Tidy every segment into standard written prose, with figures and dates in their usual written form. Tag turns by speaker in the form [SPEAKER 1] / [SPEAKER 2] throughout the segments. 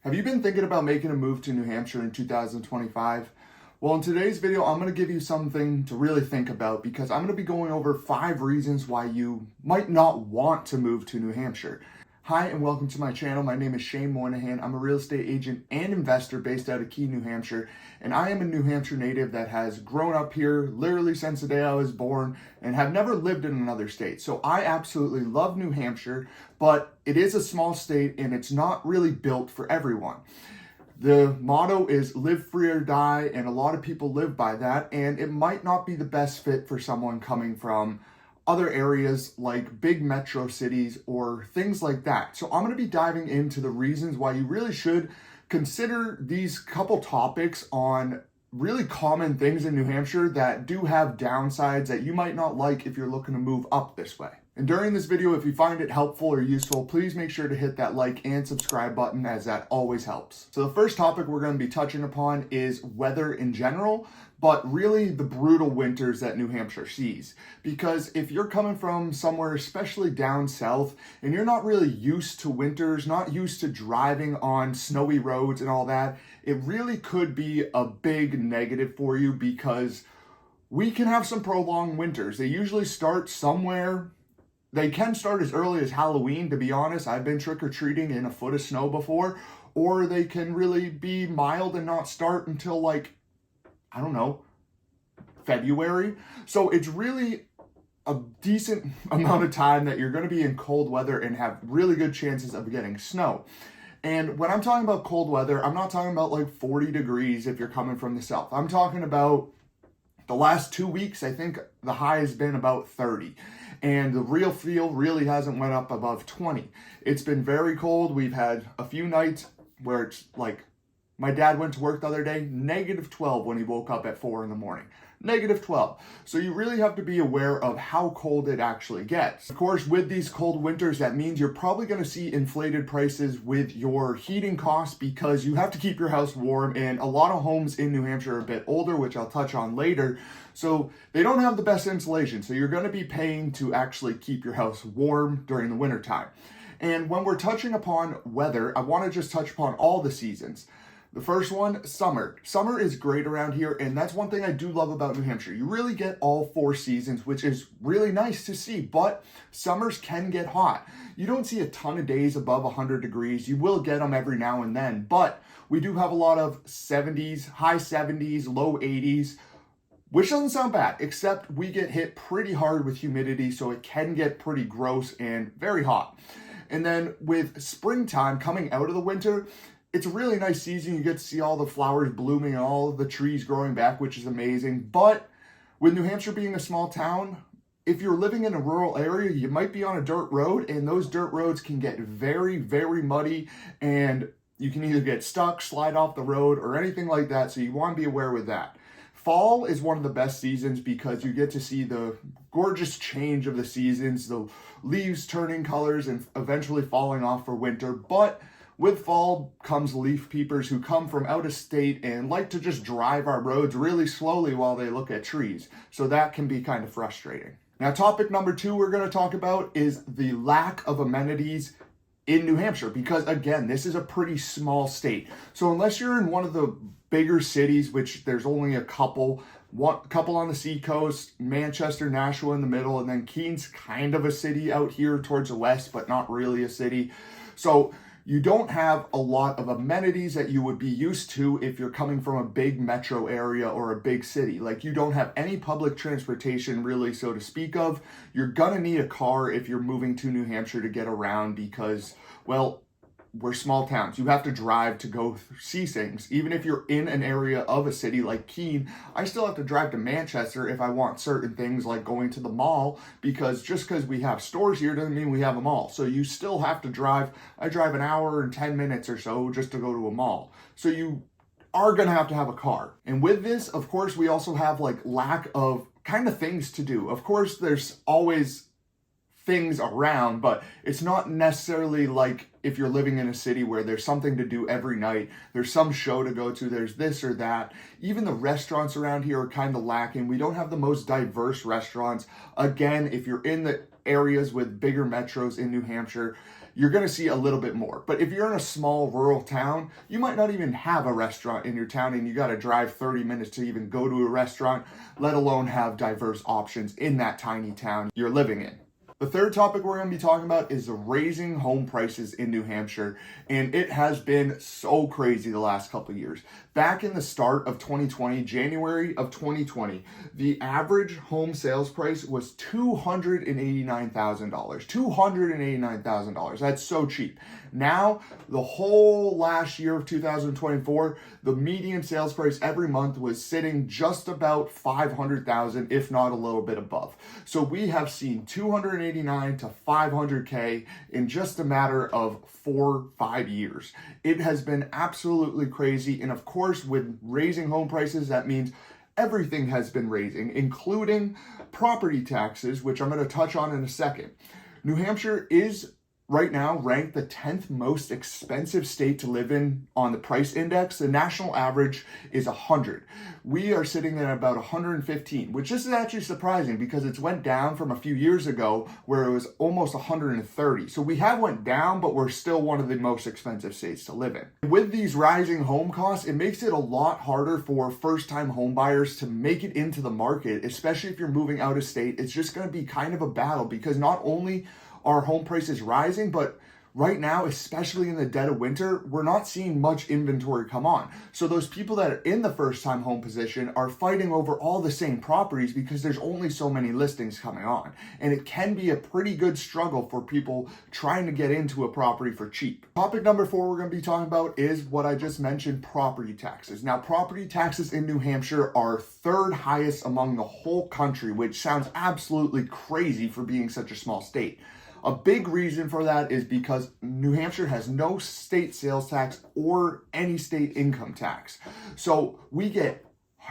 [SPEAKER 1] Have you been thinking about making a move to New Hampshire in 2025? Well, in today's video, I'm going to give you something to really think about because I'm going to be going over 5 reasons why you might not want to move to New Hampshire. Hi, and welcome to my channel. My name is Moynihan. I'm a real estate agent and investor based out of Keene, New Hampshire, and I am a New Hampshire native that has grown up here literally since the day I was born and have never lived in another state. So I absolutely love New Hampshire, but it is a small state and it's not really built for everyone. The motto is live free or die, and a lot of people live by that, and it might not be the best fit for someone coming from other areas like big metro cities or things like that. So I'm going to be diving into the reasons why you really should consider these couple topics on really common things in New Hampshire that do have downsides that you might not like if you're looking to move up this way. And during this video, if you find it helpful or useful, please make sure to hit that like and subscribe button, as that always helps. So the first topic we're going to be touching upon is weather in general, but really the brutal winters that New Hampshire sees. Because if you're coming from somewhere, especially down south, and you're not really used to winters, not used to driving on snowy roads and all that, it really could be a big negative for you because we can have some prolonged winters. They usually start somewhere. They can start as early as Halloween, to be honest. I've been trick-or-treating in a foot of snow before. Or they can really be mild and not start until I don't know, February. So it's really a decent amount of time that you're going to be in cold weather and have really good chances of getting snow. And when I'm talking about cold weather, I'm not talking about 40 degrees if you're coming from the south. I'm talking about the last 2 weeks. I think the high has been about 30. And the real feel really hasn't went up above 20. It's been very cold. We've had a few nights where it's my dad went to work the other day, -12 when he woke up at 4 in the morning. -12. So you really have to be aware of how cold it actually gets. Of course, with these cold winters, that means you're probably going to see inflated prices with your heating costs because you have to keep your house warm, and a lot of homes in New Hampshire are a bit older, which I'll touch on later. So they don't have the best insulation. So you're going to be paying to actually keep your house warm during the wintertime. And when we're touching upon weather, I want to just touch upon all the seasons. The first one, summer. Summer is great around here, and that's one thing I do love about New Hampshire. You really get all 4 seasons, which is really nice to see, but summers can get hot. You don't see a ton of days above 100 degrees. You will get them every now and then, but we do have a lot of 70s, high 70s, low 80s, which doesn't sound bad, except we get hit pretty hard with humidity, so it can get pretty gross and very hot. And then with springtime coming out of the winter, it's a really nice season. You get to see all the flowers blooming and all of the trees growing back, which is amazing. But with New Hampshire being a small town, if you're living in a rural area, you might be on a dirt road, and those dirt roads can get very, very muddy, and you can either get stuck, slide off the road, or anything like that. So you want to be aware with that. Fall is one of the best seasons because you get to see the gorgeous change of the seasons, the leaves turning colors and eventually falling off for winter. But with fall comes leaf peepers who come from out of state and like to just drive our roads really slowly while they look at trees. So that can be kind of frustrating. Now, topic number 2 we're going to talk about is the lack of amenities in New Hampshire, because again, this is a pretty small state. So unless you're in one of the bigger cities, which there's only a couple on the seacoast, Manchester, Nashua in the middle, and then Keene's kind of a city out here towards the west, but not really a city. So you don't have a lot of amenities that you would be used to if you're coming from a big metro area or a big city. You don't have any public transportation really, so to speak of. You're gonna need a car if you're moving to New Hampshire to get around because, well, we're small towns. You have to drive to go see things. Even if you're in an area of a city like Keene, I still have to drive to Manchester if I want certain things like going to the mall, because just because we have stores here doesn't mean we have a mall. So you still have to drive. I drive an hour and 10 minutes or so just to go to a mall. So you are going to have a car. And with this, of course, we also have lack of kind of things to do. Of course, there's always things around, but it's not necessarily like if you're living in a city where there's something to do every night, there's some show to go to, there's this or that. Even the restaurants around here are kind of lacking. We don't have the most diverse restaurants. Again, if you're in the areas with bigger metros in New Hampshire, you're going to see a little bit more. But if you're in a small rural town, you might not even have a restaurant in your town and you got to drive 30 minutes to even go to a restaurant, let alone have diverse options in that tiny town you're living in. The third topic we're going to be talking about is the raising home prices in New Hampshire, and it has been so crazy the last couple of years. Back in the start of 2020, January of 2020, the average home sales price was $289,000. $289,000. That's so cheap. Now, the whole last year of 2024, the median sales price every month was sitting just about $500,000, if not a little bit above. So we have seen 289 to 500K in just a matter of 4-5 years. It has been absolutely crazy. And of course, with raising home prices, that means everything has been raising, including property taxes, which I'm going to touch on in a second. New Hampshire is right now ranked the 10th most expensive state to live in on the price index. The national average is 100. We are sitting at about 115, which is actually surprising because it's went down from a few years ago where it was almost 130. So we have went down, but we're still one of the most expensive states to live in. With these rising home costs, it makes it a lot harder for first-time home buyers to make it into the market, especially if you're moving out of state. It's just going to be kind of a battle because not only are home prices rising, but right now, especially in the dead of winter, we're not seeing much inventory come on. So those people that are in the first-time home position are fighting over all the same properties because there's only so many listings coming on. And it can be a pretty good struggle for people trying to get into a property for cheap. Topic number 4 we're going to be talking about is what I just mentioned, property taxes. Now, property taxes in New Hampshire are third highest among the whole country, which sounds absolutely crazy for being such a small state. A big reason for that is because New Hampshire has no state sales tax or any state income tax. So we get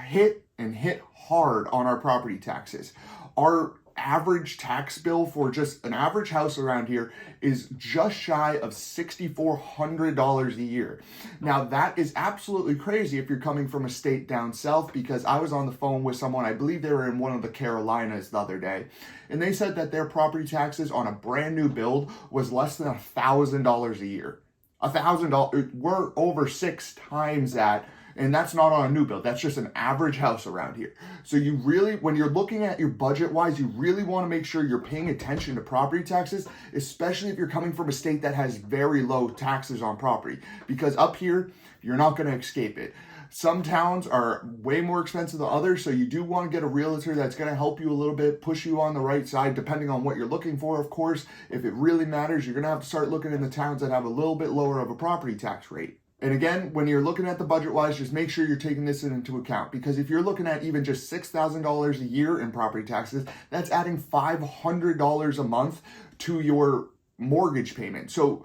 [SPEAKER 1] hit hard on our property taxes. Our average tax bill for just an average house around here is just shy of $6,400 a year. Now that is absolutely crazy if you're coming from a state down south, because I was on the phone with someone, I believe they were in one of the Carolinas the other day, and they said that their property taxes on a brand new build was less than $1,000 a year. $1,000, we're over 6 times that. And that's not on a new build. That's just an average house around here. So you really, when you're looking at your budget wise, you really want to make sure you're paying attention to property taxes, especially if you're coming from a state that has very low taxes on property. Because up here, you're not going to escape it. Some towns are way more expensive than others, so you do want to get a realtor that's going to help you a little bit, push you on the right side, depending on what you're looking for. Of course, if it really matters, you're going to have to start looking in the towns that have a little bit lower of a property tax rate. And again, when you're looking at the budget-wise, just make sure you're taking this into account. Because if you're looking at even just $6,000 a year in property taxes, that's adding $500 a month to your mortgage payment. So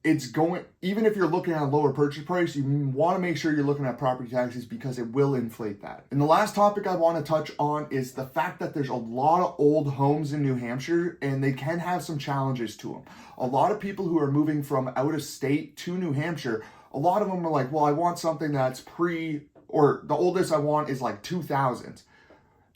[SPEAKER 1] it's going, even if you're looking at a lower purchase price, you want to make sure you're looking at property taxes because it will inflate that. And the last topic I want to touch on is the fact that there's a lot of old homes in New Hampshire and they can have some challenges to them. A lot of people who are moving from out of state to New Hampshire, a lot of them are like, well, I want something that's or the oldest I want is like 2000s.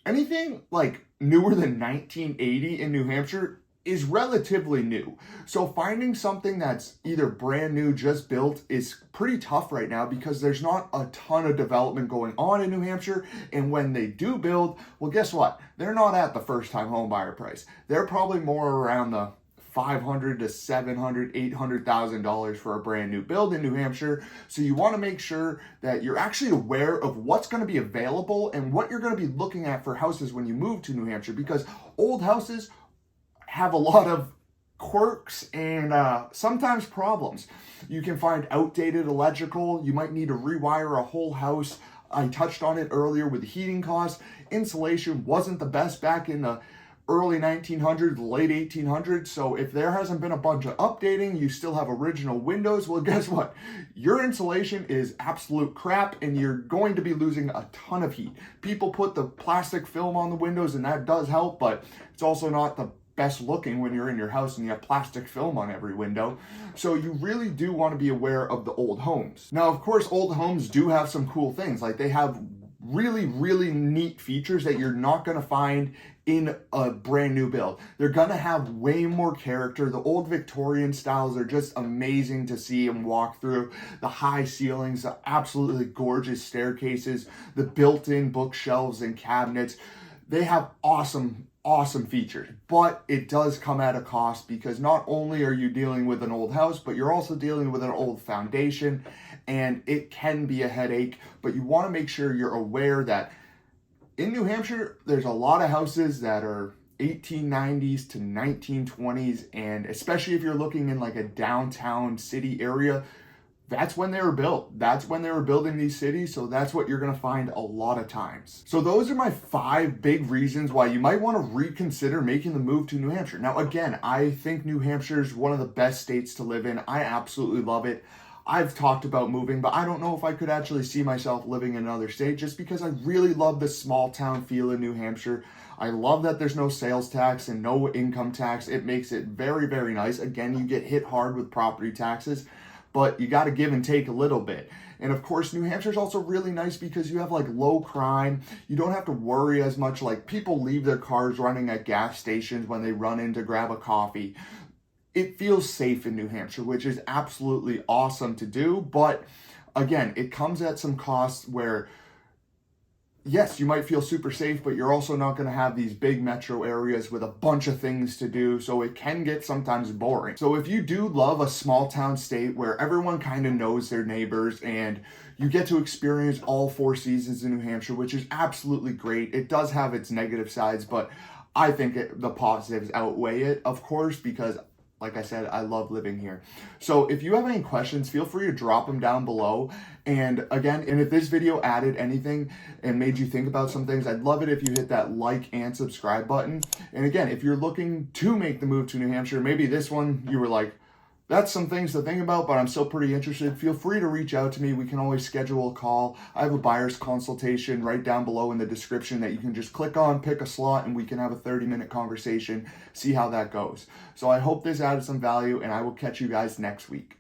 [SPEAKER 1] Anything like newer than 1980 in New Hampshire is relatively new. So finding something that's either brand new, just built, is pretty tough right now because there's not a ton of development going on in New Hampshire. And when they do build, well, guess what? They're not at the first-time home buyer price. They're probably more around the $500,000 to $700,000, $800,000 for a brand new build in New Hampshire. So you want to make sure that you're actually aware of what's going to be available and what you're going to be looking at for houses when you move to New Hampshire, because old houses have a lot of quirks and sometimes problems. You can find outdated electrical. You might need to rewire a whole house. I touched on it earlier with the heating costs. Insulation wasn't the best back in the early 1900s, late 1800s. So if there hasn't been a bunch of updating, you still have original windows, well, guess what? Your insulation is absolute crap and you're going to be losing a ton of heat. People put the plastic film on the windows and that does help, but it's also not the best looking when you're in your house and you have plastic film on every window. So you really do want to be aware of the old homes. Now, of course, old homes do have some cool things. Like they have really, really neat features that you're not going to find in a brand new build. They're going to have way more character. The old Victorian styles are just amazing to see and walk through. The high ceilings, the absolutely gorgeous staircases, the built-in bookshelves and cabinets. They have awesome features, but it does come at a cost, because not only are you dealing with an old house, but you're also dealing with an old foundation, and it can be a headache. But you want to make sure you're aware that in New Hampshire, there's a lot of houses that are 1890s to 1920s, and especially if you're looking in like a downtown city area, that's when they were built. That's when they were building these cities, so that's what you're going to find a lot of times. So those are my 5 big reasons why you might want to reconsider making the move to New Hampshire. Now, again, I think New Hampshire is one of the best states to live in. I absolutely love it. I've talked about moving, but I don't know if I could actually see myself living in another state, just because I really love the small town feel in New Hampshire. I love that there's no sales tax and no income tax. It makes it very, very nice. Again, you get hit hard with property taxes, but you got to give and take a little bit. And of course, New Hampshire is also really nice because you have like low crime. You don't have to worry as much. Like, people leave their cars running at gas stations when they run in to grab a coffee. It feels safe in New Hampshire, which is absolutely awesome to do. But again, it comes at some costs where, yes, you might feel super safe, but you're also not going to have these big metro areas with a bunch of things to do. So it can get sometimes boring. So if you do love a small town state where everyone kind of knows their neighbors, and you get to experience all 4 seasons in New Hampshire, which is absolutely great. It does have its negative sides, but I think the positives outweigh it, of course, because like I said, I love living here. So if you have any questions, feel free to drop them down below. And again, if this video added anything and made you think about some things, I'd love it if you hit that like and subscribe button. And again, if you're looking to make the move to New Hampshire, maybe this one you were like, that's some things to think about, but I'm still pretty interested, feel free to reach out to me. We can always schedule a call. I have a buyer's consultation right down below in the description that you can just click on, pick a slot, and we can have a 30-minute conversation, see how that goes. So I hope this added some value, and I will catch you guys next week.